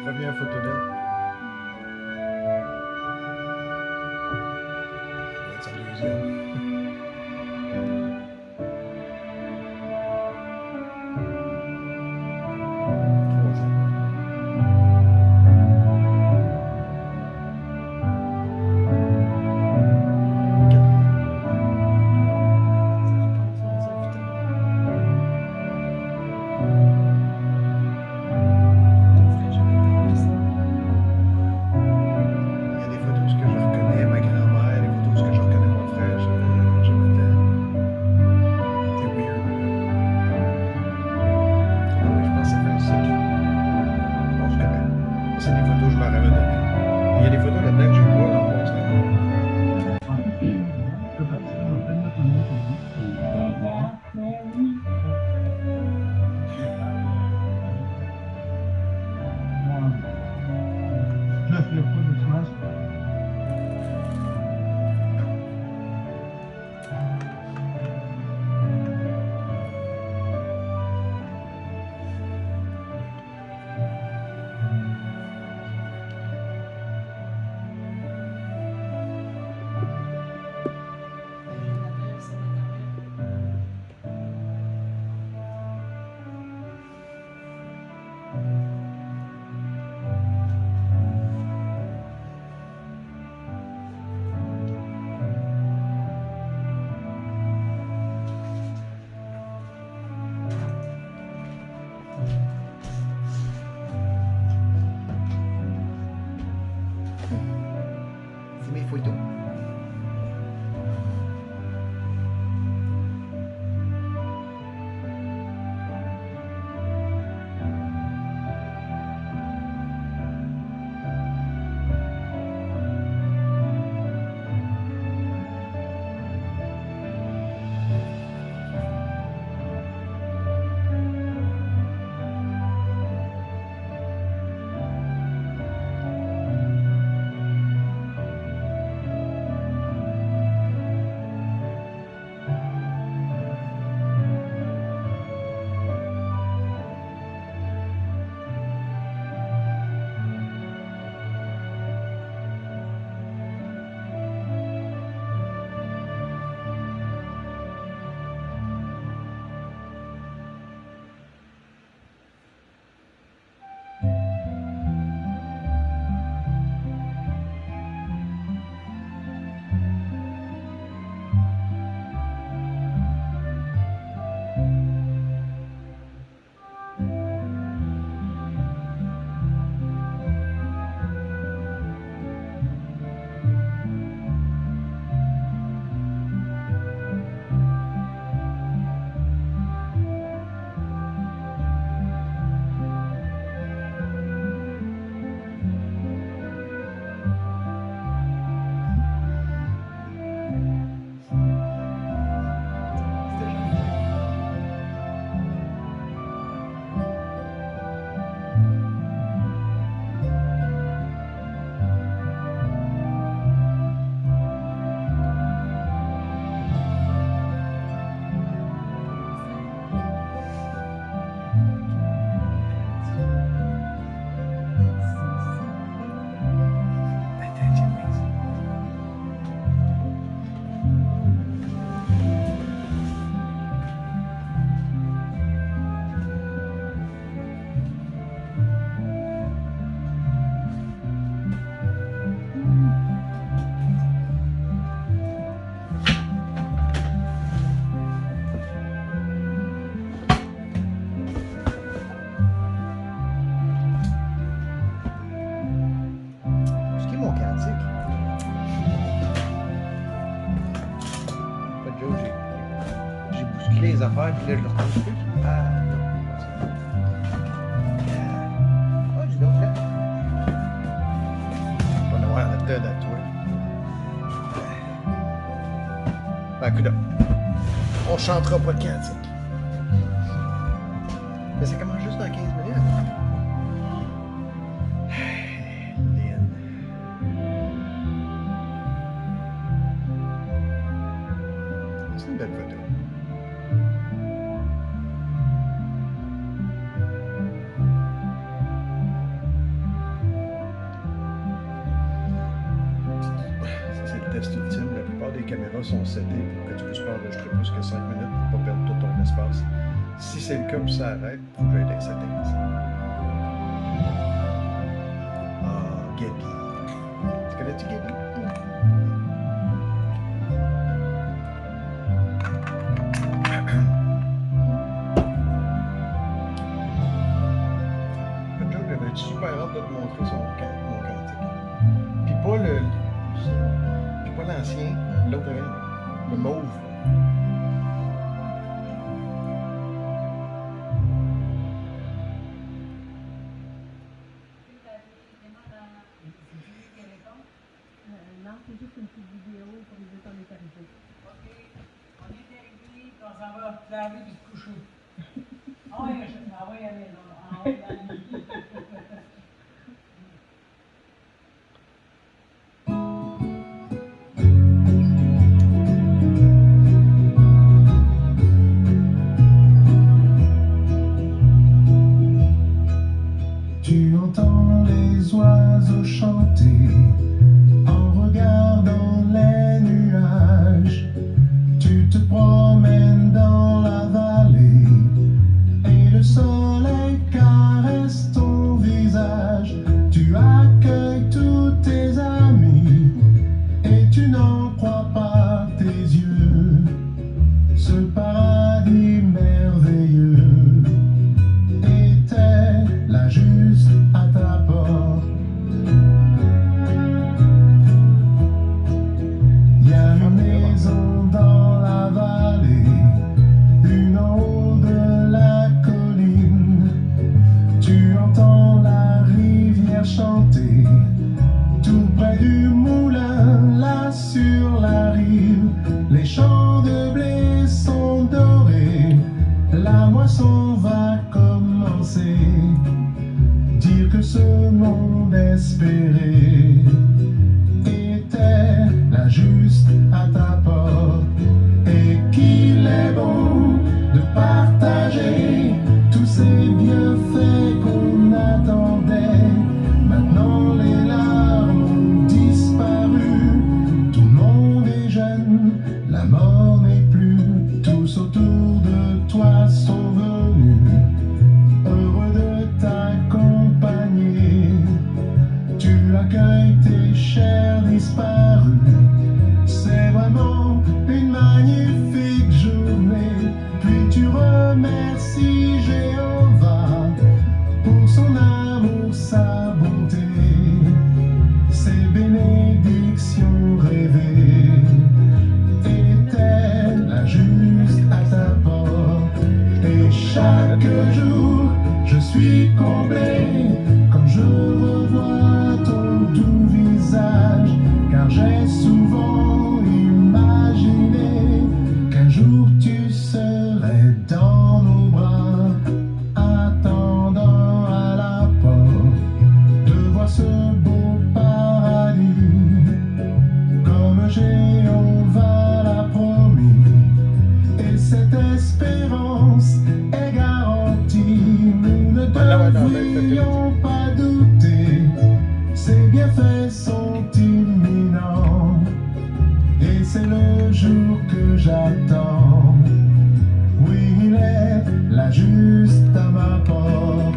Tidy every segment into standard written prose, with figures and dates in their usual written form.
Première photo d'elle. Ça doit être sa deuxième. Troisième. Il y a des photos où que je reconnais ma grand-mère, des photos où que je reconnais mon frère, Jonathan. C'est weird. Ah oui, je pense que ça fait un cycle. Bon, c'est correct. Ça, c'est des photos que je leur avais données. Mais il y a des photos là-dedans que j'ai pas dans mon Instagram. C'est mes photos. Ce qui est mon cantique. Pas de joke, j'ai bousculé les affaires, puis là, je le reconstruis. Ah, non. Ah, dis donc, là. On va avoir la méthode à toi. Ben, écoute, on chantera pas de cantique. Mais ça commence juste dans 15 minutes. Lynn. C'est une belle photo. les caméras sont setées pour que tu puisses pas enregistrer plus que 5 minutes pour ne pas perdre tout ton espace. Si c'est le cas puis ça arrête, il faut que j'aille dans les settings. Ah, Gaby. Tu connais-tu Gaby? J'avais super hâte de te montrer mon cantique. Puis pas l'ancien, l'autre, le mauve. Non, c'est juste une petite vidéo pour nous dire qu'on est arrivé. OK. On est arrivé, on s'en va laver du coucher. Ah oui, à la maison. Ah oui, dans le lit. Tu entends les oiseaux chanter en regardant les nuages. Tu te promènes dans la vallée et le soleil caresse ton visage. Tu accueilles tous tes amis et tu n'en crois pas tes yeux. Ce paradis merveilleux était là juste à ta porte. Il y a une maison dans la vallée, une en haut de la colline. Tu entends la rivière chanter, tout près du moulin, là sur la rive. Les champs de blé sont dorés, la moisson va commencer. Dire que ce monde espéré était là juste à ta porte, et qu'il est bon de partager tous ces bienfaits qu'on attendait. Maintenant les larmes ont disparu, tout le monde est jeune, la mort n'est plus. Tous autour de toi sont venus, heureux de t'accompagner. Tu accueilles tes chers disparus. C'est vraiment une magnifique journée. Puis tu remercies Jéhovah pour son amour, sa bonté, ses bénédictions rêvées étaient là juste à ta porte. Et chaque jour je suis comblé quand je revois ton doux visage, car j'ai souvent imaginé qu'un jour tu serais dans nos bras, attendant à la porte de voir ce beau paradis, comme Jéhovah l'a promis. Et cette espérance est garantie, nous ne devrions pas douter, ses bienfaits sont imminents, et c'est le jour que j'attends. Oui, il est là juste à ma porte.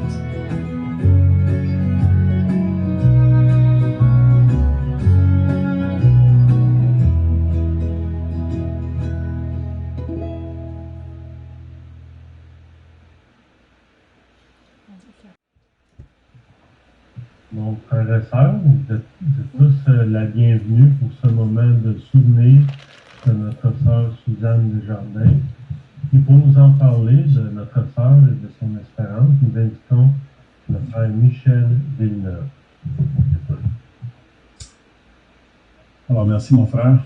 Donc, frères et sœurs, vous êtes tous la bienvenue pour ce moment de souvenir de notre sœur Suzanne Desjardins. Et pour nous en parler de notre sœur et de son espérance, nous invitons le frère Michel Villeneuve. Alors, merci mon frère.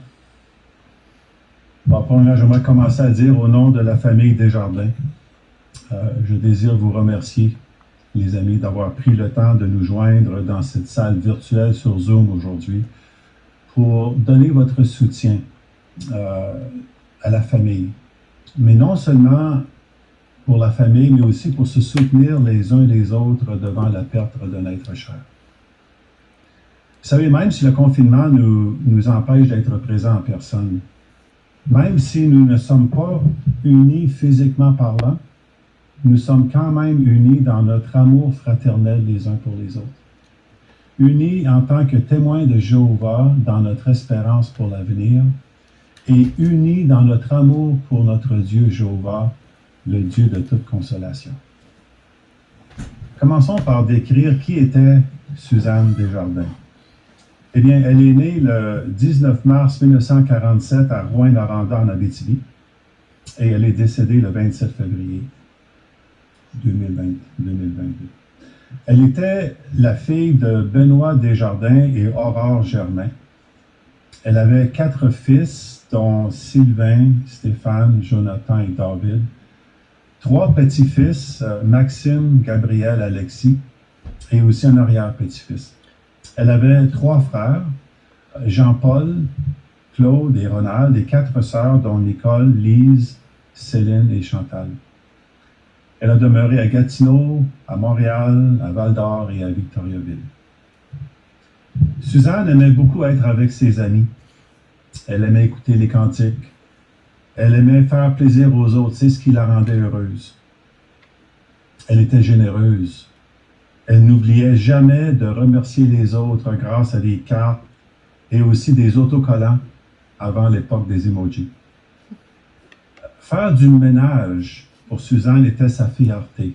Bon, premièrement, j'aimerais commencer à dire au nom de la famille Desjardins, je désire vous remercier, les amis, d'avoir pris le temps de nous joindre dans cette salle virtuelle sur Zoom aujourd'hui pour donner votre soutien à la famille. Mais non seulement pour la famille, mais aussi pour se soutenir les uns les autres devant la perte d'un être cher. savez, même si le confinement nous empêche d'être présents en personne, même si nous ne sommes pas unis physiquement parlant, nous sommes quand même unis dans notre amour fraternel les uns pour les autres. Unis en tant que témoins de Jéhovah dans notre espérance pour l'avenir et unis dans notre amour pour notre Dieu Jéhovah, le Dieu de toute consolation. Commençons par décrire qui était Suzanne Desjardins. Eh bien, elle est née le 19 mars 1947 à Rouyn-Noranda, en Abitibi, et elle est décédée le 27 février 2022. Elle était la fille de Benoît Desjardins et Aurore Germain. Elle avait 4 fils, dont Sylvain, Stéphane, Jonathan et David. 3 petits-fils, Maxime, Gabriel, Alexis, et aussi un arrière-petit-fils. Elle avait 3 frères, Jean-Paul, Claude et Ronald, et 4 sœurs, dont Nicole, Lise, Céline et Chantal. Elle a demeuré à Gatineau, à Montréal, à Val-d'Or et à Victoriaville. Suzanne aimait beaucoup être avec ses amis. Elle aimait écouter les cantiques. Elle aimait faire plaisir aux autres, c'est ce qui la rendait heureuse. Elle était généreuse. Elle n'oubliait jamais de remercier les autres grâce à des cartes et aussi des autocollants avant l'époque des emojis. Faire du ménage pour Suzanne était sa fierté.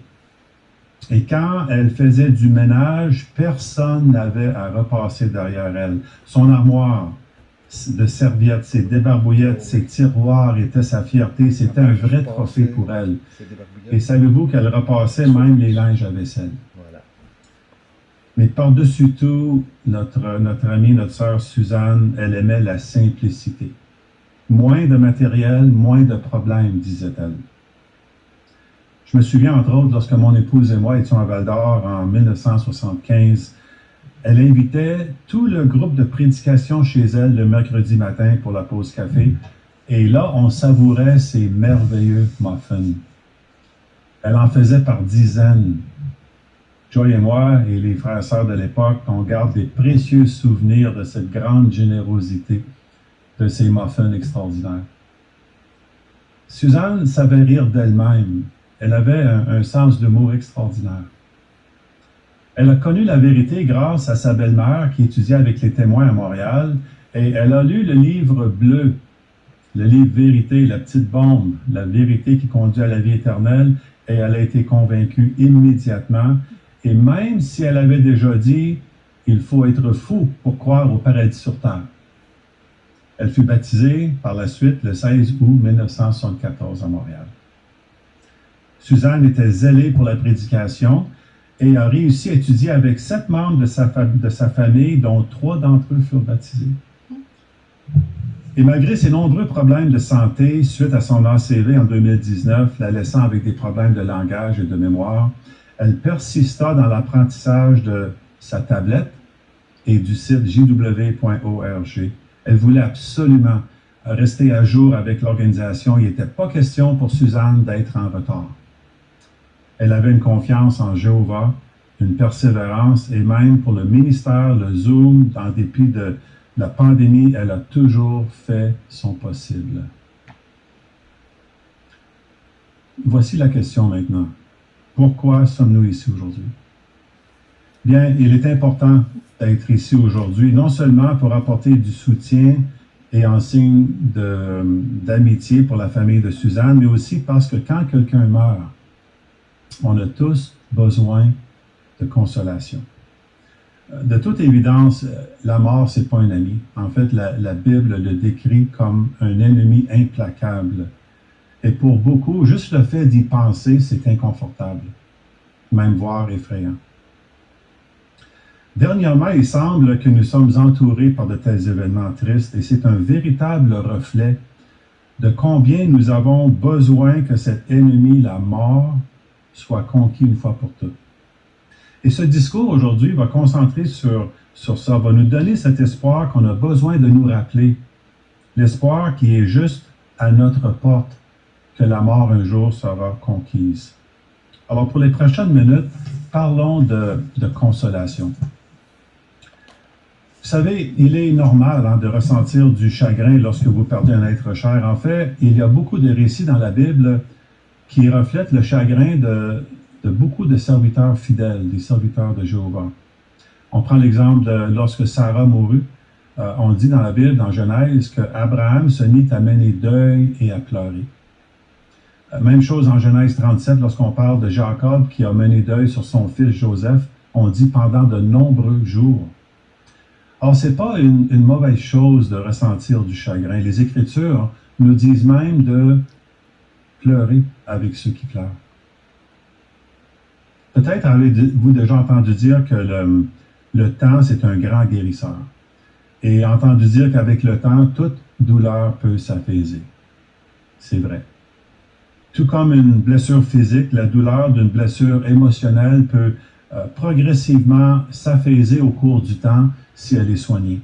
Et quand elle faisait du ménage, personne n'avait à repasser derrière elle. Son armoire de serviettes, ses débarbouillettes, ses tiroirs étaient sa fierté. C'était un vrai trophée pour elle. Et savez-vous qu'elle repassait même les linges à vaisselle? Voilà. Mais par-dessus tout, notre amie, notre sœur Suzanne, elle aimait la simplicité. Moins de matériel, moins de problèmes, disait-elle. Je me souviens, entre autres, lorsque mon épouse et moi étions à Val-d'Or en 1975, elle invitait tout le groupe de prédication chez elle le mercredi matin pour la pause café. Et là, on savourait ces merveilleux muffins. Elle en faisait par dizaines. Joy et moi et les frères et sœurs de l'époque, on garde des précieux souvenirs de cette grande générosité de ces muffins extraordinaires. Suzanne savait rire d'elle-même. Elle avait un sens d'humour extraordinaire. Elle a connu la vérité grâce à sa belle-mère qui étudiait avec les témoins à Montréal et elle a lu le livre bleu, le livre Vérité, la petite bombe, la vérité qui conduit à la vie éternelle et elle a été convaincue immédiatement et même si elle avait déjà dit « il faut être fou pour croire au paradis sur terre ». Elle fut baptisée par la suite le 16 août 1974 à Montréal. Suzanne était zélée pour la prédication et a réussi à étudier avec 7 membres de sa famille, dont 3 d'entre eux furent baptisés. Et malgré ses nombreux problèmes de santé, suite à son ACV en 2019, la laissant avec des problèmes de langage et de mémoire, elle persista dans l'apprentissage de sa tablette et du site jw.org. Elle voulait absolument rester à jour avec l'organisation. Il n'était pas question pour Suzanne d'être en retard. Elle avait une confiance en Jéhovah, une persévérance, et même pour le ministère, le Zoom, en dépit de la pandémie, elle a toujours fait son possible. Voici la question maintenant. Pourquoi sommes-nous ici aujourd'hui? Bien, il est important d'être ici aujourd'hui, non seulement pour apporter du soutien et en signe d'amitié pour la famille de Suzanne, mais aussi parce que quand quelqu'un meurt, on a tous besoin de consolation. De toute évidence, la mort, ce n'est pas un ami. En fait, la Bible le décrit comme un ennemi implacable. Et pour beaucoup, juste le fait d'y penser, c'est inconfortable, même voire effrayant. Dernièrement, il semble que nous sommes entourés par de tels événements tristes et c'est un véritable reflet de combien nous avons besoin que cet ennemi, la mort, soit conquis une fois pour toutes. Et ce discours aujourd'hui va concentrer sur ça, va nous donner cet espoir qu'on a besoin de nous rappeler. L'espoir qui est juste à notre porte, que la mort un jour sera conquise. Alors pour les prochaines minutes, parlons de consolation. Vous savez, il est normal de ressentir du chagrin lorsque vous perdez un être cher. En fait, il y a beaucoup de récits dans la Bible qui reflètent le chagrin de beaucoup de serviteurs fidèles, des serviteurs de Jéhovah. On prend l'exemple de lorsque Sarah mourut. On dit dans la Bible, dans Genèse, qu'Abraham se mit à mener deuil et à pleurer. Même chose en Genèse 37, lorsqu'on parle de Jacob qui a mené deuil sur son fils Joseph, on dit pendant de nombreux jours. Or, ce n'est pas une mauvaise chose de ressentir du chagrin. Les Écritures nous disent même de pleurer avec ceux qui pleurent. Peut-être avez-vous déjà entendu dire que le temps, c'est un grand guérisseur. Et entendu dire qu'avec le temps, toute douleur peut s'apaiser. C'est vrai. Tout comme une blessure physique, la douleur d'une blessure émotionnelle peut progressivement s'apaiser au cours du temps si elle est soignée.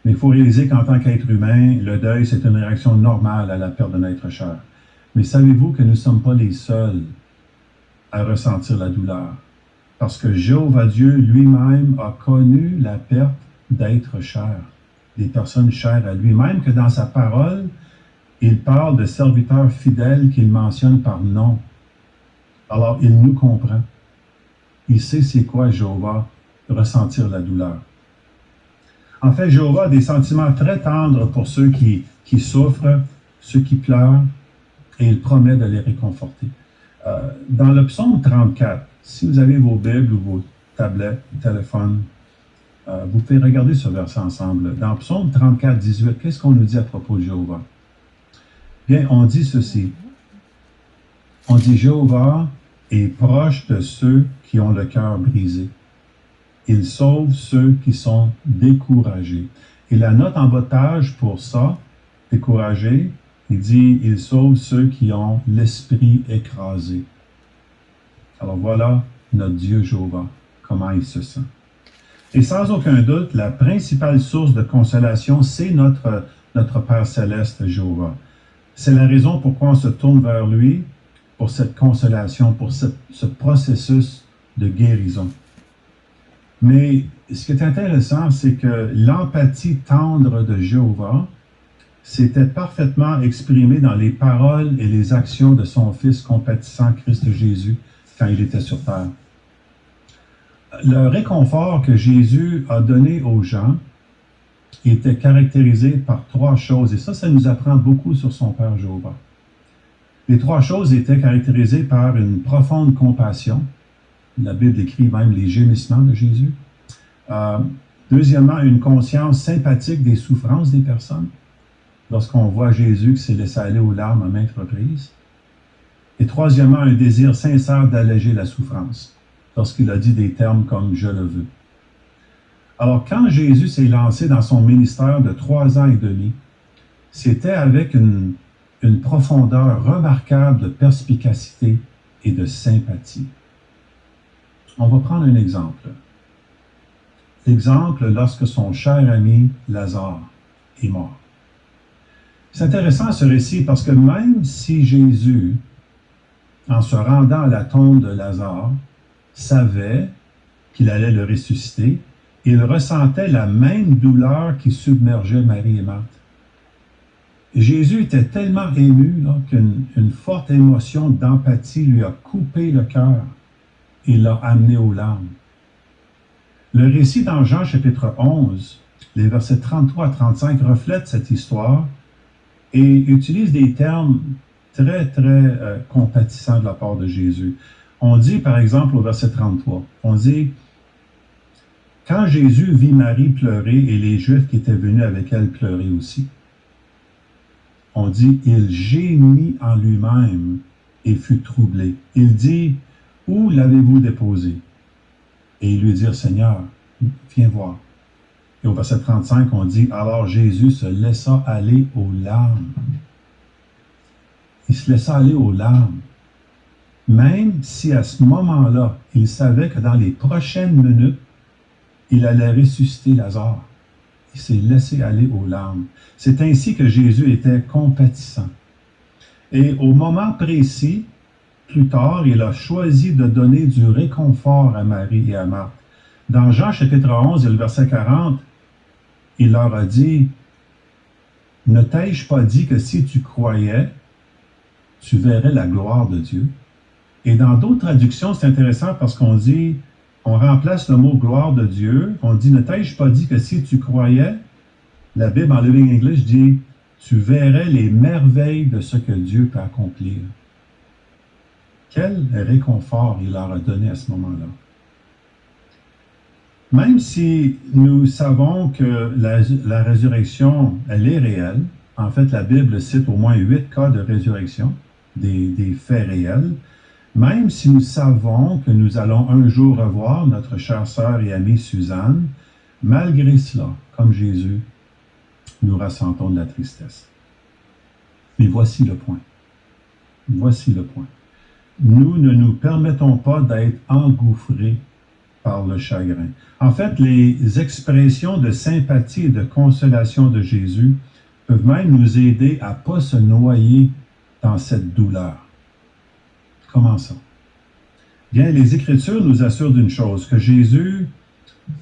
Mais il faut réaliser qu'en tant qu'être humain, le deuil, c'est une réaction normale à la perte d'un être cher. Mais savez-vous que nous ne sommes pas les seuls à ressentir la douleur? Parce que Jéhovah Dieu lui-même a connu la perte d'êtres chers, des personnes chères à lui-même, que dans sa parole, il parle de serviteurs fidèles qu'il mentionne par nom. Alors, il nous comprend. Il sait c'est quoi, Jéhovah, ressentir la douleur. En fait, Jéhovah a des sentiments très tendres pour ceux qui souffrent, ceux qui pleurent, et il promet de les réconforter. Dans le psaume 34, si vous avez vos Bibles ou vos tablettes, téléphones, vous pouvez regarder ce verset ensemble. Dans psaume 34, 18, qu'est-ce qu'on nous dit à propos de Jéhovah? Bien, on dit ceci. On dit Jéhovah est proche de ceux qui ont le cœur brisé. Il sauve ceux qui sont découragés. Et la note en bas de page pour ça, découragé, il dit il sauve ceux qui ont l'esprit écrasé. Alors voilà notre Dieu Jéhovah, comment il se sent. Et sans aucun doute, la principale source de consolation, c'est notre Père Céleste Jéhovah. C'est la raison pourquoi on se tourne vers lui pour cette consolation, pour ce processus de guérison. Mais ce qui est intéressant, c'est que l'empathie tendre de Jéhovah s'était parfaitement exprimée dans les paroles et les actions de son Fils compatissant Christ Jésus quand il était sur terre. Le réconfort que Jésus a donné aux gens était caractérisé par trois choses. Et ça nous apprend beaucoup sur son Père Jéhovah. Les trois choses étaient caractérisées par une profonde compassion. La Bible décrit même les gémissements de Jésus. Deuxièmement, une conscience sympathique des souffrances des personnes. Lorsqu'on voit Jésus qui s'est laissé aller aux larmes à maintes reprises. Et troisièmement, un désir sincère d'alléger la souffrance. Lorsqu'il a dit des termes comme « je le veux ». Alors, quand Jésus s'est lancé dans son ministère de 3 ans et demi, c'était avec une profondeur remarquable de perspicacité et de sympathie. On va prendre un exemple. L'exemple lorsque son cher ami Lazare est mort. C'est intéressant ce récit parce que même si Jésus, en se rendant à la tombe de Lazare, savait qu'il allait le ressusciter, il ressentait la même douleur qui submergeait Marie et Marthe. Jésus était tellement ému qu'une forte émotion d'empathie lui a coupé le cœur et l'a amené aux larmes. Le récit dans Jean chapitre 11, les versets 33 à 35 reflète cette histoire et utilise des termes très, très compatissants de la part de Jésus. On dit, par exemple, au verset 33, on dit « Quand Jésus vit Marie pleurer et les Juifs qui étaient venus avec elle pleurer aussi, on dit « Il gémit en lui-même et fut troublé. Il dit « Où l'avez-vous déposé? » Et ils lui dirent « Seigneur, viens voir. » Et au verset 35, on dit « Alors Jésus se laissa aller aux larmes. » Il se laissa aller aux larmes. Même si à ce moment-là, il savait que dans les prochaines minutes, il allait ressusciter Lazare. Il s'est laissé aller aux larmes. C'est ainsi que Jésus était compatissant. Et au moment précis, plus tard, il a choisi de donner du réconfort à Marie et à Marthe. Dans Jean chapitre 11 et le verset 40, il leur a dit, « Ne t'ai-je pas dit que si tu croyais, tu verrais la gloire de Dieu? » Et dans d'autres traductions, c'est intéressant parce qu'on dit, on remplace le mot gloire de Dieu, on dit, « Ne t'ai-je pas dit que si tu croyais, la Bible en Living English dit, tu verrais les merveilles de ce que Dieu peut accomplir. » Quel réconfort il leur a donné à ce moment-là. Même si nous savons que la résurrection, elle est réelle, en fait, la Bible cite au moins 8 cas de résurrection, des faits réels, même si nous savons que nous allons un jour revoir notre chère sœur et amie Suzanne, malgré cela, comme Jésus, nous ressentons de la tristesse. Mais voici le point. Voici le point. Nous ne nous permettons pas d'être engouffrés par le chagrin. En fait, les expressions de sympathie et de consolation de Jésus peuvent même nous aider à ne pas se noyer dans cette douleur. Comment ça? Bien, les Écritures nous assurent d'une chose, que Jésus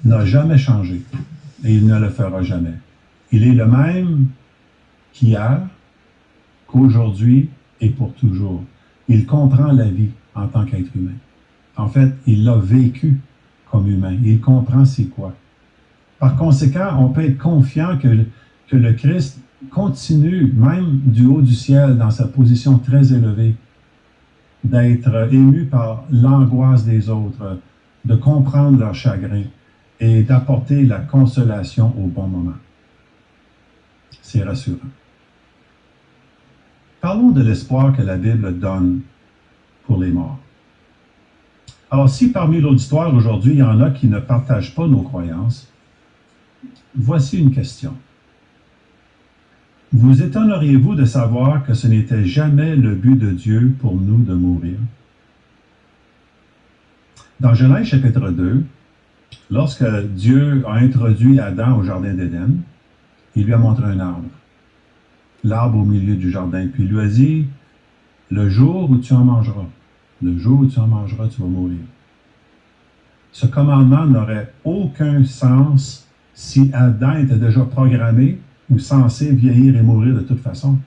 n'a jamais changé et il ne le fera jamais. Il est le même qu'hier, qu'aujourd'hui et pour toujours. Il comprend la vie en tant qu'être humain. En fait, il l'a vécu comme humain. Il comprend c'est quoi. Par conséquent, on peut être confiant que le Christ continue, même du haut du ciel, dans sa position très élevée, d'être ému par l'angoisse des autres, de comprendre leur chagrin et d'apporter la consolation au bon moment. C'est rassurant. Parlons de l'espoir que la Bible donne pour les morts. Alors, si parmi l'auditoire aujourd'hui, il y en a qui ne partagent pas nos croyances, voici une question. Vous étonneriez-vous de savoir que ce n'était jamais le but de Dieu pour nous de mourir? Dans Genèse chapitre 2, lorsque Dieu a introduit Adam au jardin d'Éden, il lui a montré un arbre, l'arbre au milieu du jardin, puis il lui a dit, « Le jour où tu en mangeras, le jour où tu en mangeras, tu vas mourir. » Ce commandement n'aurait aucun sens si Adam était déjà programmé ou censé vieillir et mourir de toute façon.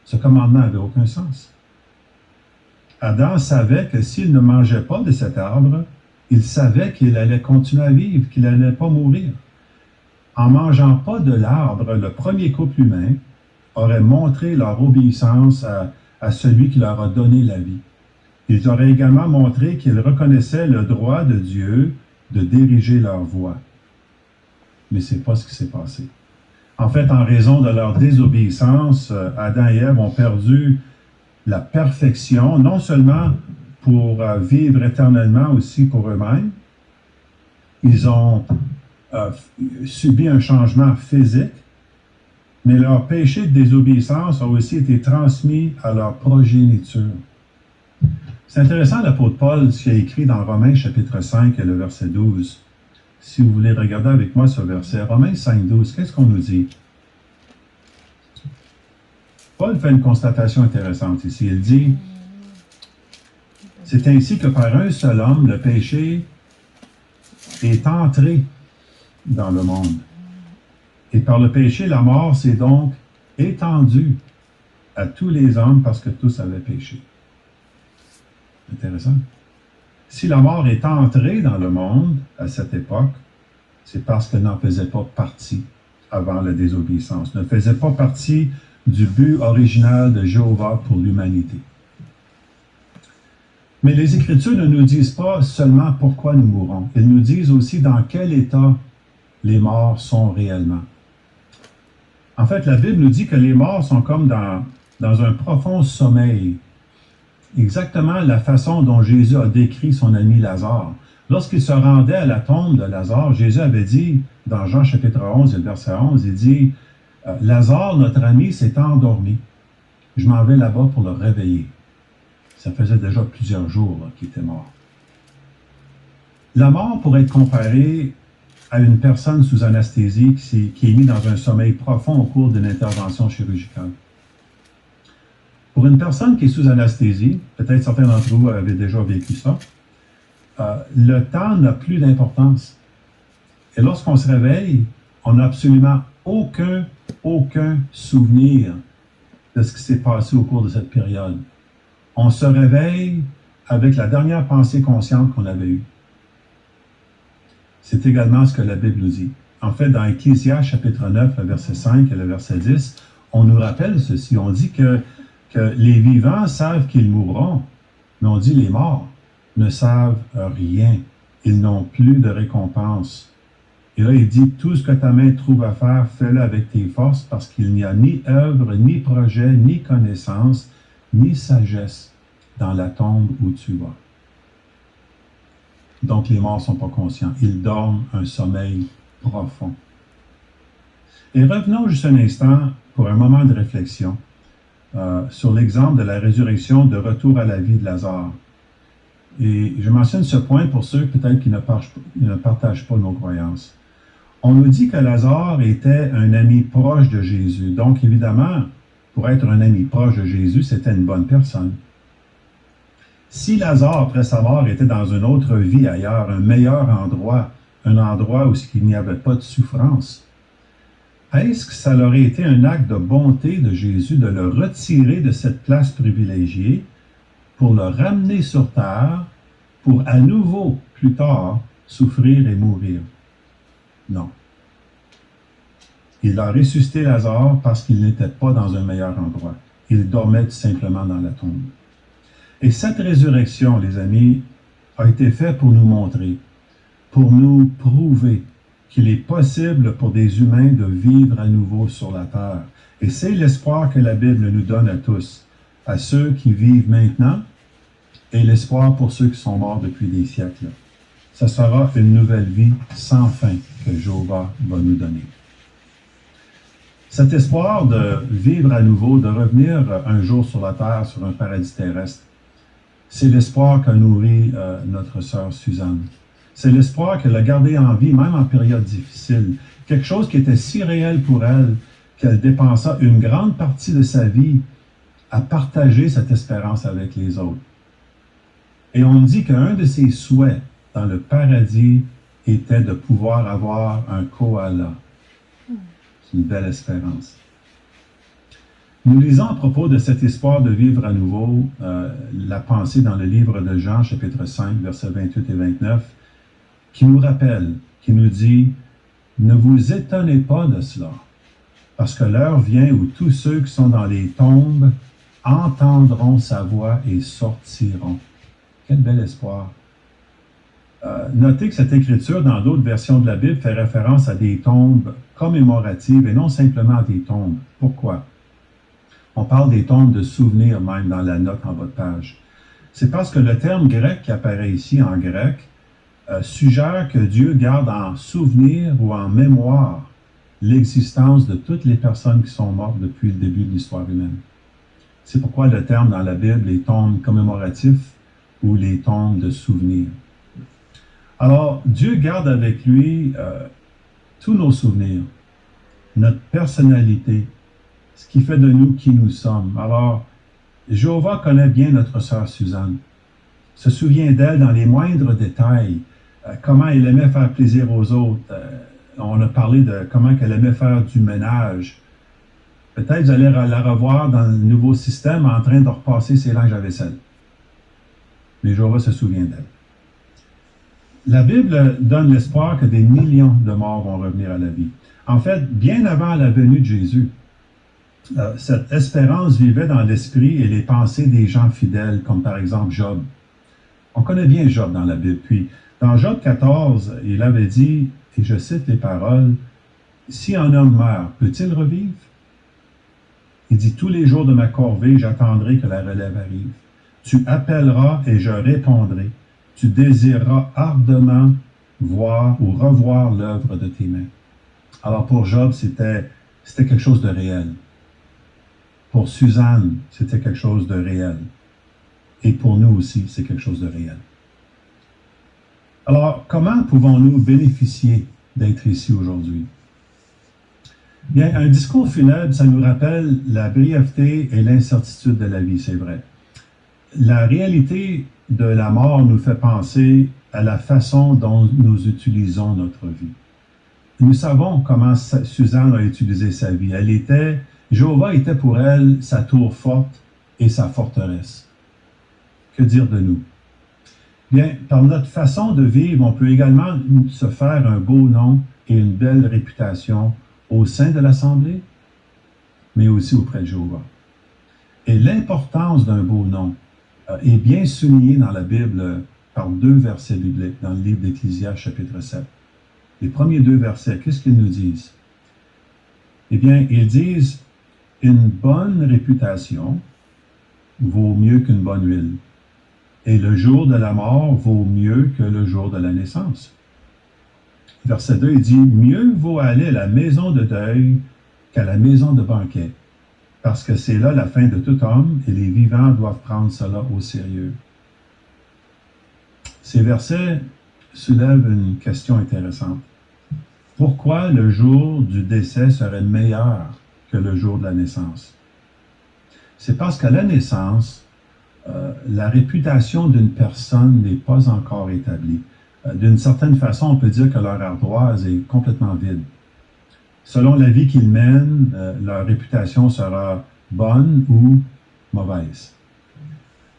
Ce commandement n'avait aucun sens. Adam savait que s'il ne mangeait pas de cet arbre, il savait qu'il allait continuer à vivre, qu'il n'allait pas mourir. En ne mangeant pas de l'arbre, le premier couple humain aurait montré leur obéissance à celui qui leur a donné la vie. Ils auraient également montré qu'ils reconnaissaient le droit de Dieu de diriger leur voie. Mais ce n'est pas ce qui s'est passé. En fait, en raison de leur désobéissance, Adam et Ève ont perdu la perfection, non seulement pour vivre éternellement, aussi pour eux-mêmes. Ils ont subi un changement physique, mais leur péché de désobéissance a aussi été transmis à leur progéniture. C'est intéressant l'apôtre Paul, ce qu'il a écrit dans Romains chapitre 5 et le verset 12. Si vous voulez regarder avec moi ce verset, Romains 5, 12, qu'est-ce qu'on nous dit? Paul fait une constatation intéressante ici. Il dit, « C'est ainsi que par un seul homme, le péché est entré dans le monde. Et par le péché, la mort s'est donc étendue à tous les hommes parce que tous avaient péché. » Intéressant. Si la mort est entrée dans le monde à cette époque, c'est parce qu'elle n'en faisait pas partie avant la désobéissance, ne faisait pas partie du but original de Jéhovah pour l'humanité. Mais les Écritures ne nous disent pas seulement pourquoi nous mourons, elles nous disent aussi dans quel état les morts sont réellement. En fait, la Bible nous dit que les morts sont comme dans un profond sommeil. Exactement la façon dont Jésus a décrit son ami Lazare. Lorsqu'il se rendait à la tombe de Lazare, Jésus avait dit, dans Jean chapitre 11 et le verset 11, il dit, « Lazare, notre ami, s'est endormi. Je m'en vais là-bas pour le réveiller. » Ça faisait déjà plusieurs jours qu'il était mort. La mort pourrait être comparée à une personne sous anesthésie qui est mise dans un sommeil profond au cours d'une intervention chirurgicale. Pour une personne qui est sous anesthésie, peut-être certains d'entre vous avaient déjà vécu ça, le temps n'a plus d'importance. Et lorsqu'on se réveille, on n'a absolument aucun souvenir de ce qui s'est passé au cours de cette période. On se réveille avec la dernière pensée consciente qu'on avait eue. C'est également ce que la Bible nous dit. En fait, dans Ecclésiaste, chapitre 9, le verset 5 et le verset 10, on nous rappelle ceci. On dit que les vivants savent qu'ils mourront, mais on dit les morts ne savent rien. Ils n'ont plus de récompense. Et là, il dit, tout ce que ta main trouve à faire, fais-le avec tes forces, parce qu'il n'y a ni œuvre, ni projet, ni connaissance, ni sagesse dans la tombe où tu vas. Donc, les morts ne sont pas conscients. Ils dorment un sommeil profond. Et revenons juste un instant pour un moment de réflexion sur l'exemple de la résurrection de retour à la vie de Lazare. Et je mentionne ce point pour ceux peut-être qui ne partagent pas nos croyances. On nous dit que Lazare était un ami proche de Jésus. Donc, évidemment, pour être un ami proche de Jésus, c'était une bonne personne. Si Lazare, après sa mort, était dans une autre vie ailleurs, un meilleur endroit, un endroit où il n'y avait pas de souffrance, est-ce que ça aurait été un acte de bonté de Jésus de le retirer de cette place privilégiée pour le ramener sur terre, pour à nouveau, plus tard, souffrir et mourir? Non. Il a ressuscité Lazare parce qu'il n'était pas dans un meilleur endroit. Il dormait tout simplement dans la tombe. Et cette résurrection, les amis, a été faite pour nous montrer, pour nous prouver qu'il est possible pour des humains de vivre à nouveau sur la terre. Et c'est l'espoir que la Bible nous donne à tous, à ceux qui vivent maintenant, et l'espoir pour ceux qui sont morts depuis des siècles. Ce sera une nouvelle vie sans fin que Jéhovah va nous donner. Cet espoir de vivre à nouveau, de revenir un jour sur la terre, sur un paradis terrestre, c'est l'espoir qu'a nourri notre sœur Suzanne. C'est l'espoir qu'elle a gardé en vie, même en période difficile. Quelque chose qui était si réel pour elle qu'elle dépensa une grande partie de sa vie à partager cette espérance avec les autres. Et on dit qu'un de ses souhaits dans le paradis était de pouvoir avoir un koala. C'est une belle espérance. Nous lisons à propos de cet espoir de vivre à nouveau la pensée dans le livre de Jean, chapitre 5, versets 28 et 29, qui nous rappelle, qui nous dit « Ne vous étonnez pas de cela, parce que l'heure vient où tous ceux qui sont dans les tombes entendront sa voix et sortiront. » Quel bel espoir! Notez que cette écriture, dans d'autres versions de la Bible, fait référence à des tombes commémoratives et non simplement à des tombes. Pourquoi? On parle des tombes de souvenirs même dans la note en bas de page. C'est parce que le terme grec qui apparaît ici en grec suggère que Dieu garde en souvenir ou en mémoire l'existence de toutes les personnes qui sont mortes depuis le début de l'histoire humaine. C'est pourquoi le terme dans la Bible est tombes commémoratifs ou les tombes de souvenirs. Alors, Dieu garde avec lui tous nos souvenirs, notre personnalité, ce qui fait de nous qui nous sommes. Alors, Jéhovah connaît bien notre sœur Suzanne, se souvient d'elle dans les moindres détails, comment elle aimait faire plaisir aux autres. On a parlé de comment elle aimait faire du ménage. Peut-être vous allez la revoir dans le nouveau système en train de repasser ses linges à vaisselle. Mais Jéhovah se souvient d'elle. La Bible donne l'espoir que des millions de morts vont revenir à la vie. En fait, bien avant la venue de Jésus, cette espérance vivait dans l'esprit et les pensées des gens fidèles, comme par exemple Job. On connaît bien Job dans la Bible. Puis, dans Job 14, il avait dit, et je cite les paroles, « Si un homme meurt, peut-il revivre? » Il dit, « Tous les jours de ma corvée, j'attendrai que la relève arrive. Tu appelleras et je répondrai. Tu désireras ardemment voir ou revoir l'œuvre de tes mains. » Alors pour Job, c'était quelque chose de réel. Pour Suzanne, c'était quelque chose de réel. Et pour nous aussi, c'est quelque chose de réel. Alors, comment pouvons-nous bénéficier d'être ici aujourd'hui? Bien, un discours funèbre, ça nous rappelle la brièveté et l'incertitude de la vie, c'est vrai. La réalité de la mort nous fait penser à la façon dont nous utilisons notre vie. nous savons comment Suzanne a utilisé sa vie. Jéhovah était pour elle sa tour forte et sa forteresse. Que dire de nous? Bien, par notre façon de vivre, on peut également se faire un beau nom et une belle réputation au sein de l'Assemblée, mais aussi auprès de Jéhovah. Et l'importance d'un beau nom est bien soulignée dans la Bible par 2 versets bibliques dans le livre d'Ecclésiaste, chapitre 7. Les premiers 2 versets, qu'est-ce qu'ils nous disent? Eh bien, ils disent « Une bonne réputation vaut mieux qu'une bonne huile, et le jour de la mort vaut mieux que le jour de la naissance. » Verset 2, il dit « Mieux vaut aller à la maison de deuil qu'à la maison de banquet, parce que c'est là la fin de tout homme, et les vivants doivent prendre cela au sérieux. » Ces versets soulèvent une question intéressante. Pourquoi le jour du décès serait meilleur que le jour de la naissance? C'est parce qu'à la naissance, la réputation d'une personne n'est pas encore établie. D'une certaine façon, on peut dire que leur ardoise est complètement vide. Selon la vie qu'ils mènent, leur réputation sera bonne ou mauvaise.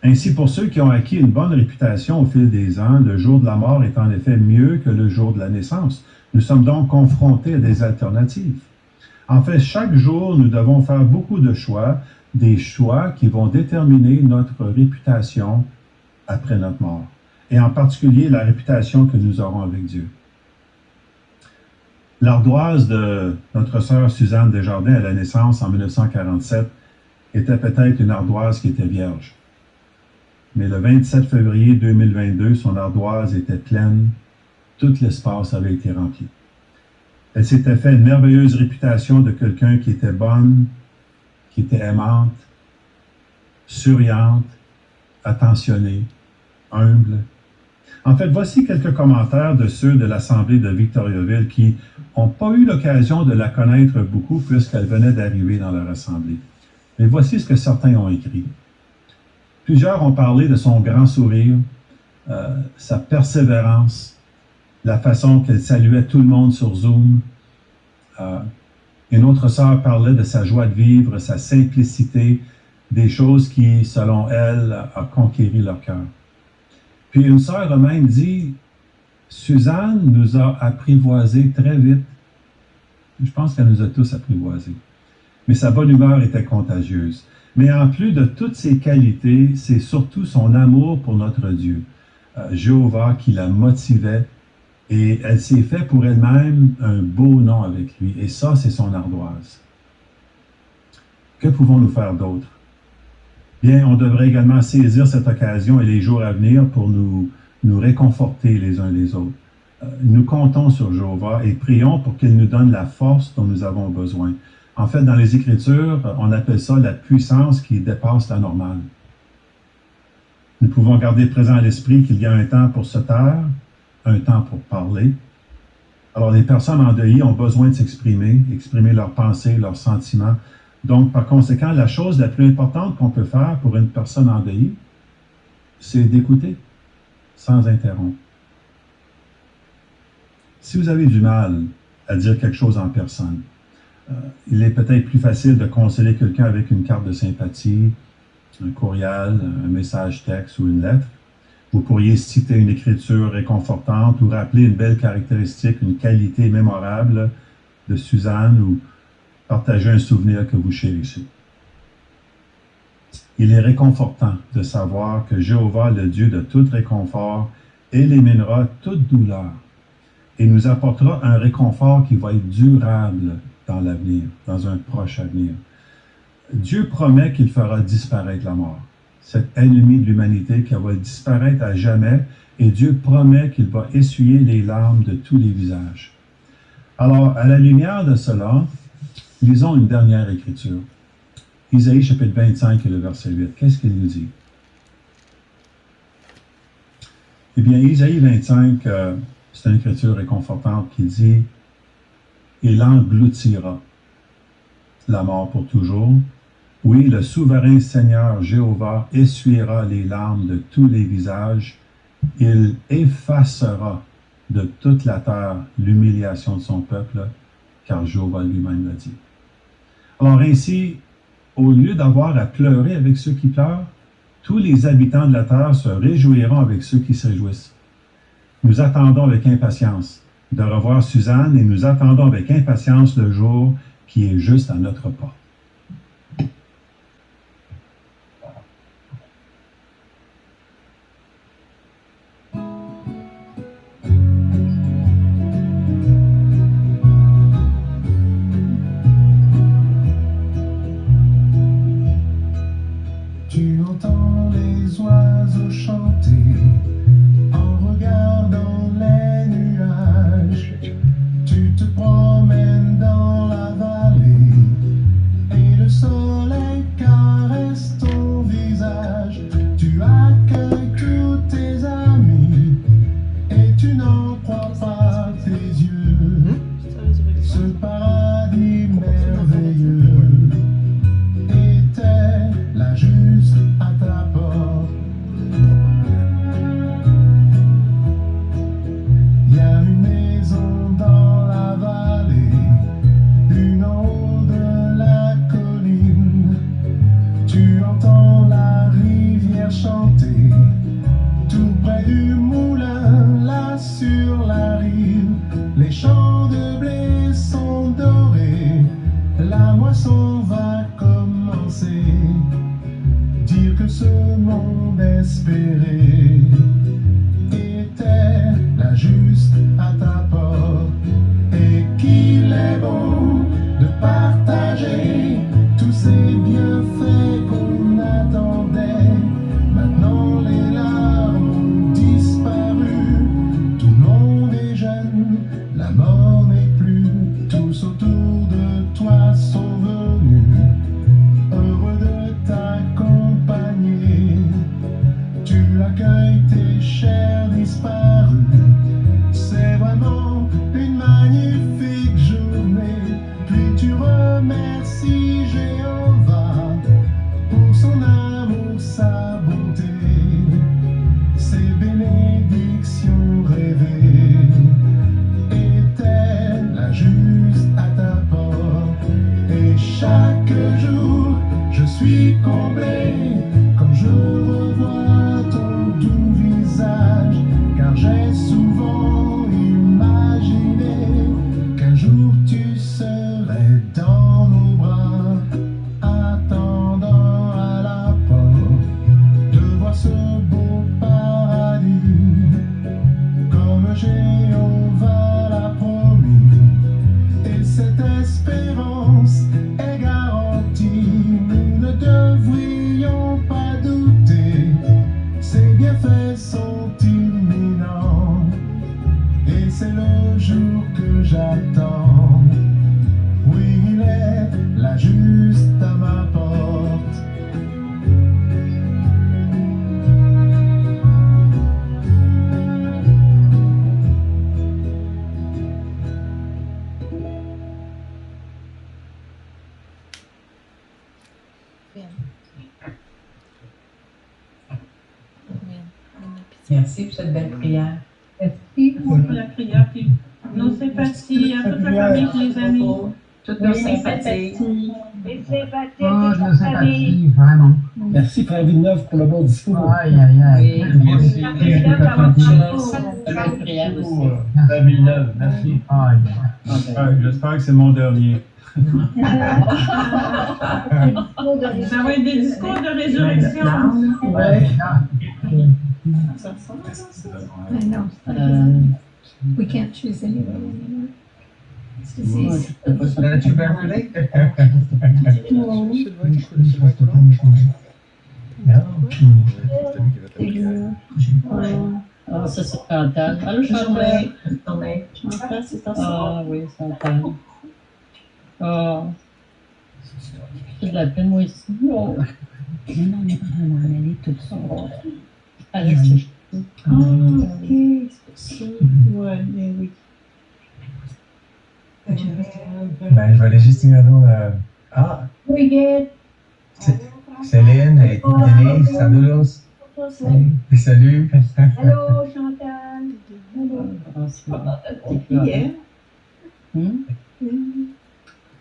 Ainsi, pour ceux qui ont acquis une bonne réputation au fil des ans, le jour de la mort est en effet mieux que le jour de la naissance. Nous sommes donc confrontés à des alternatives. En fait, chaque jour, nous devons faire beaucoup de choix, des choix qui vont déterminer notre réputation après notre mort, et en particulier la réputation que nous aurons avec Dieu. L'ardoise de notre sœur Suzanne Desjardins à la naissance en 1947 était peut-être une ardoise qui était vierge. Mais le 27 février 2022, son ardoise était pleine, tout l'espace avait été rempli. Elle s'était fait une merveilleuse réputation de quelqu'un qui était bonne, qui était aimante, souriante, attentionnée, humble. En fait, voici quelques commentaires de ceux de l'Assemblée de Victoriaville qui n'ont pas eu l'occasion de la connaître beaucoup puisqu'elle venait d'arriver dans leur assemblée. Mais voici ce que certains ont écrit. Plusieurs ont parlé de son grand sourire, sa persévérance, la façon qu'elle saluait tout le monde sur Zoom. Une autre sœur parlait de sa joie de vivre, sa simplicité, des choses qui, selon elle, a conquéri leur cœur. Puis une sœur a même dit, Suzanne nous a apprivoisés très vite. Je pense qu'elle nous a tous apprivoisés. Mais sa bonne humeur était contagieuse. Mais en plus de toutes ses qualités, c'est surtout son amour pour notre Dieu, Jéhovah, qui la motivait. Et elle s'est fait pour elle-même un beau nom avec lui. Et ça, c'est son ardoise. Que pouvons-nous faire d'autre? Bien, on devrait également saisir cette occasion et les jours à venir pour nous réconforter les uns les autres. Nous comptons sur Jéhovah et prions pour qu'il nous donne la force dont nous avons besoin. En fait, dans les Écritures, on appelle ça la puissance qui dépasse la normale. Nous pouvons garder présent à l'esprit qu'il y a un temps pour se taire, un temps pour parler. Alors, les personnes endeuillées ont besoin de s'exprimer, exprimer leurs pensées, leurs sentiments. Donc, par conséquent, la chose la plus importante qu'on peut faire pour une personne endeuillée, c'est d'écouter sans interrompre. Si vous avez du mal à dire quelque chose en personne, il est peut-être plus facile de consoler quelqu'un avec une carte de sympathie, un courriel, un message texte ou une lettre. Vous pourriez citer une écriture réconfortante ou rappeler une belle caractéristique, une qualité mémorable de Suzanne ou partager un souvenir que vous chérissez. Il est réconfortant de savoir que Jéhovah, le Dieu de tout réconfort, éliminera toute douleur et nous apportera un réconfort qui va être durable dans l'avenir, dans un proche avenir. Dieu promet qu'il fera disparaître la mort, cet ennemi de l'humanité qui va disparaître à jamais, et Dieu promet qu'il va essuyer les larmes de tous les visages. Alors, à la lumière de cela, lisons une dernière écriture. Isaïe chapitre 25 et le verset 8. Qu'est-ce qu'il nous dit? Eh bien, Isaïe 25, c'est une écriture réconfortante qui dit « Il engloutira la mort pour toujours. Oui, le souverain Seigneur Jéhovah essuiera les larmes de tous les visages. Il effacera de toute la terre l'humiliation de son peuple, car Jéhovah lui-même l'a dit. Alors ainsi, au lieu d'avoir à pleurer avec ceux qui pleurent, tous les habitants de la terre se réjouiront avec ceux qui se réjouissent. Nous attendons avec impatience de revoir Suzanne et nous attendons avec impatience le jour qui est juste à notre porte. Tu entends les oiseaux chanter en regardant les nuages. Tu te promènes dans la vallée et le soleil caresse ton visage. Tu accueilles tous tes amis et tu n'en crois pas tes yeux. Ce paradis merveilleux était là juste à ta porte. Il y a une maison dans la vallée, une en haut de la colline. Tu entends la rivière chanter, tout près du moulin, là sur la rive. Les champs de blé sont dorés, la moisson va commencer. Dire que ce monde espéré était là juste à ta porte, et qu'il est bon de partager tous ces bienfaits qu'on attendait. Maintenant les larmes ont disparu, tout le monde est jeune, la mort n'est plus. Tous autour de toi sont venus, heureux de t'accompagner. Tu accueilles tes chers disparus. C'est vraiment une magnifique journée. Puis tu remercies Jéhovah pour son amour, sa bonté, ses bénédictions rêvées étaient là juste à ta porte. Et chaque jour je suis comblé quand je revois ton doux visage, car j'ai souvent imaginé qu'un jour tu serais dans nos bras, attendant à la porte de voir ce beau paradis, comme Jéhovah l'a promis. Et cette espérance est garantie, nous ne devrions pas douter. Ses bienfaits sont imminents, et c'est le jour que j'attends. Oui, il est là juste à ma porte. Merci pour cette belle prière. Merci pour la prière, puis nos sympathies à toute la famille, les amis. Toutes nos sympathies. Les sympathies Oh, de je ta le famille. sympathie, vraiment. Merci, Frère Villeneuve, pour le bon discours. Aïe, aïe, aïe. Oui. Merci. La prière, ça va Cette belle prière aussi. Frère Villeneuve, merci. Aïe. J'espère que c'est mon dernier. Ça va être des discours de résurrection. Ouais. I know. We can't choose anyway anymore. It's disease. L'as-tu bien brûlé? Ah, ça c'est Chantal. Allô Chantal. Chantal, c'est ta soeur. Ah oui, Chantal. Ah. J'ai de la peine, moi ici. Oh. Non, on est pas vraiment allé tout ça. Ah, reste. Ah, ok, c'est pour ça. Ouais, mais oui. Ben, je vais aller juste dire allô. Ah, Brigitte. Céline et Denise, salut. Salut. Allô, Chantal. François. Hier.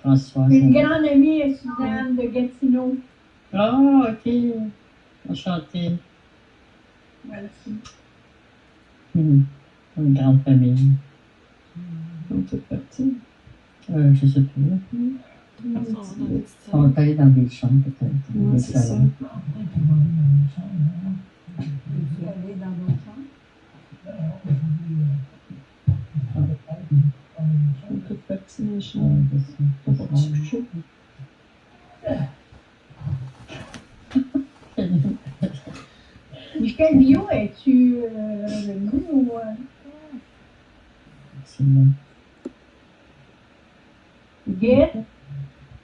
François. Une grande amie est Suzanne de Gatineau. Ah, ok. Enchantée. Merci. Une grande famille. On peut partir. Je sais plus. On est allé dans des chambres, peut-être. Ouais, Des c'est ça. salons. Vous allez dans d'autres chambres? On peut partir dans les Ouais, chambres. c'est On ça, va c'est se coucher. Michel Bio, es-tu revenu ou... C'est bon. Guette?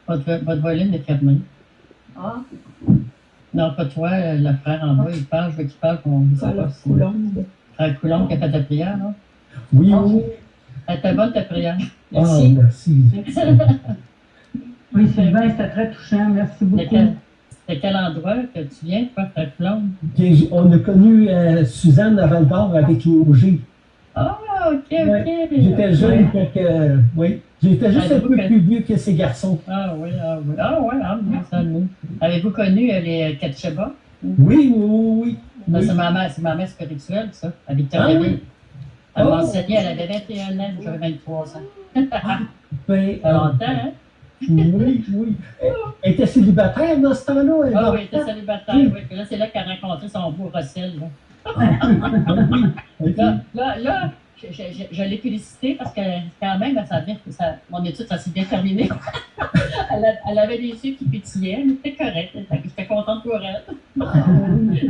Votre volume est fermé. Ah, Non, pas toi, le frère en bas, il parle, je veux qu'il parle, qu'on ne sait Faire pas la si... Coulombe. Frère Coulombe qui a fait ta prière, là. Oui, oui. Elle était bonne ta prière. Ah, Merci. merci. Oui, Sylvain, c'était très touchant. Merci De beaucoup. quel endroit que tu viens, toi, Frère Coulombe? On a connu Suzanne à Val-d'Or avec Auger. Ah, ok, ok. Ouais. J'étais jeune, fait que, oui. J'étais juste un peu plus vieux que ces garçons. Ah oui, ah oui. Ah oui, ah oui, ça nous. Avez-vous connu les Ketcheba? Oui, oui, oui. Non, Oui. c'est ma mère spirituelle, ça, à Victoriaville. Ah oui? Elle Oh. m'enseignait, elle avait 21 ans, j'avais 23 ans. Ben, Ça fait longtemps, hein? oui, oui. Elle était célibataire dans ce temps-là. elle, Ah dans oui, le elle était temps. célibataire, oui. Puis là, c'est là qu'elle a rencontré son beau Russell, là. Oui, ok. Là, je l'ai félicitée parce que quand même, mon étude, ça s'est bien terminé. Elle avait des yeux qui pétillaient, elle était correcte, j'étais contente pour elle.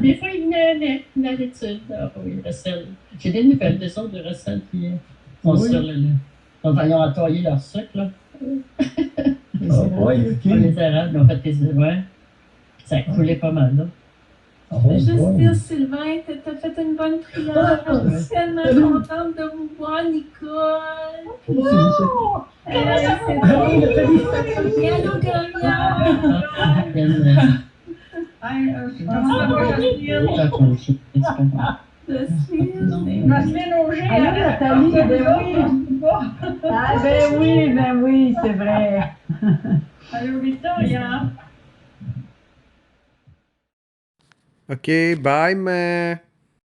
Des fois, il venait à l'étude. Ah oui, Russell. J'ai des nouvelles des autres de Russell qui sont Oui. sur le... Ils ont entaillé leur sucre, là. Ah, ouais, ok. Les Arabes, ils ont fait des... Ouais. Ça a coulé pas mal, là. Oh, juste ouais. dire, Sylvain, t'as fait une bonne prière. Je suis tellement contente de vous voir, Nicole. Oh! C'est Ah oui, le félicitations. Gallo Gagnard. Jocelyne Auger. Allô, Nathalie, Ben oui, c'est vrai. Allô, Victoria. OK, bye, mais...